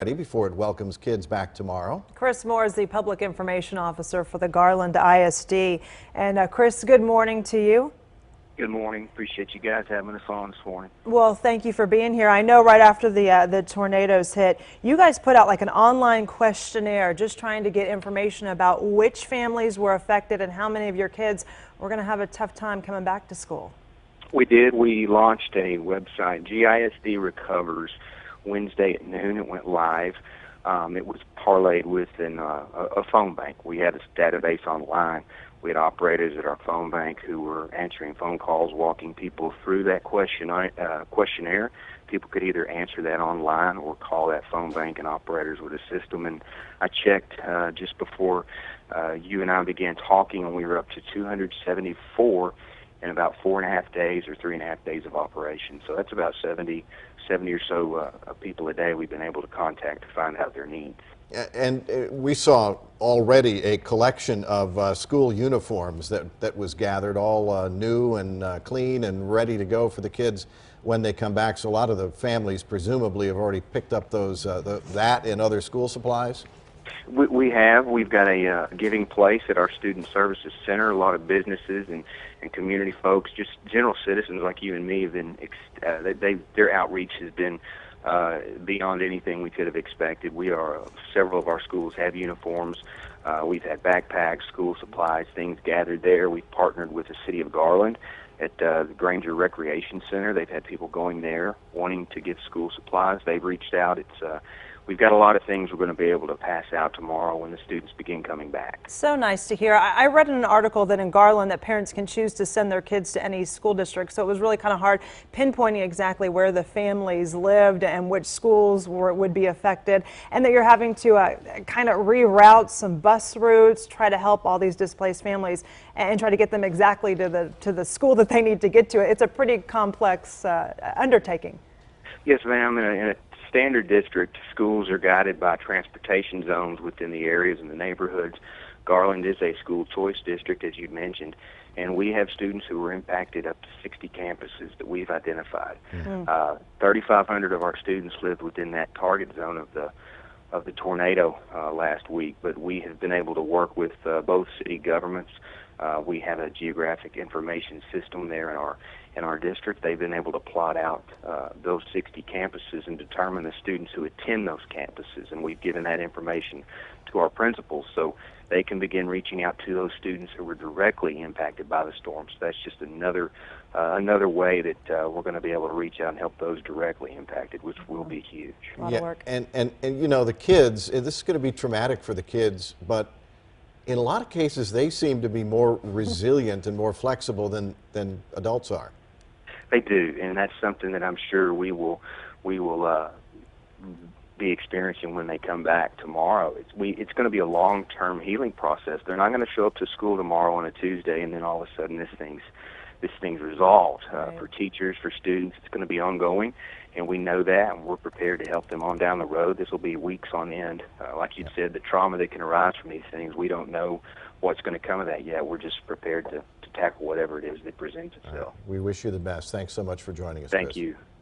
Before it welcomes kids back tomorrow. Chris Moore is the Public Information Officer for the Garland ISD. And Chris, good morning to you. Good morning. Appreciate you guys having us on this morning. Well, thank you for being here. I know right after the tornadoes hit, you guys put out like an online questionnaire just trying to get information about which families were affected and how many of your kids were going to have a tough time coming back to school. We did. We launched a website, GISD Recovers, Wednesday at noon. It went live. It was parlayed with a phone bank. We had a database online. We had operators at our phone bank who were answering phone calls, walking people through that questionnaire. People could either answer that online or call that phone bank, and operators would assist them. And I checked just before you and I began talking, and we were up to 274 in about 4.5 days or 3.5 days of operation. So that's about 70 or so people a day we've been able to contact to find out their needs. And we saw already a collection of school uniforms that was gathered, all new and clean and ready to go for the kids when they come back. So a lot of the families presumably have already picked up those that and other school supplies. We have. We've got a giving place at our Student Services Center. A lot of businesses and community folks, just general citizens like you and me, have been their outreach has been beyond anything we could have expected. Several of our schools have uniforms. We've had backpacks, school supplies, things gathered there. We've partnered with the City of Garland at the Granger Recreation Center. They've had people going there wanting to get school supplies. They've reached out. We've got a lot of things we're going to be able to pass out tomorrow when the students begin coming back. So nice to hear. I read in an article that in Garland that parents can choose to send their kids to any school district, so it was really kind of hard pinpointing exactly where the families lived and which schools would be affected, and that you're having to kind of reroute some bus routes, try to help all these displaced families and try to get them exactly to the school that they need to get to. It's a pretty complex undertaking. Yes, ma'am. In a standard district, schools are guided by transportation zones within the areas and the neighborhoods. Garland is a school choice district, as you mentioned, and we have students who were impacted up to 60 campuses that we've identified. 3,500 of our students lived within that target zone of the tornado last week, but we have been able to work with both city governments. We have a geographic information system there in our district. They've been able to plot out those 60 campuses and determine the students who attend those campuses, and we've given that information to our principals so they can begin reaching out to those students who were directly impacted by the storm. So that's just another way that we're going to be able to reach out and help those directly impacted, which will be huge. A lot of work. And you know, the kids, this is going to be traumatic for the kids, but in a lot of cases they seem to be more resilient and more flexible than adults are. They do, and that's something that I'm sure we will be experiencing when they come back tomorrow. It's going to be a long-term healing process. They're not going to show up to school tomorrow on a Tuesday and then all of a sudden this thing's resolved. Right. For teachers, for students, it's going to be ongoing, and we know that, and we're prepared to help them on down the road. This will be weeks on end. Like you said, the trauma that can arise from these things, we don't know what's going to come of that yet. We're just prepared to tackle whatever it is that presents itself. We wish you the best. Thanks so much for joining us, Thank Chris. you.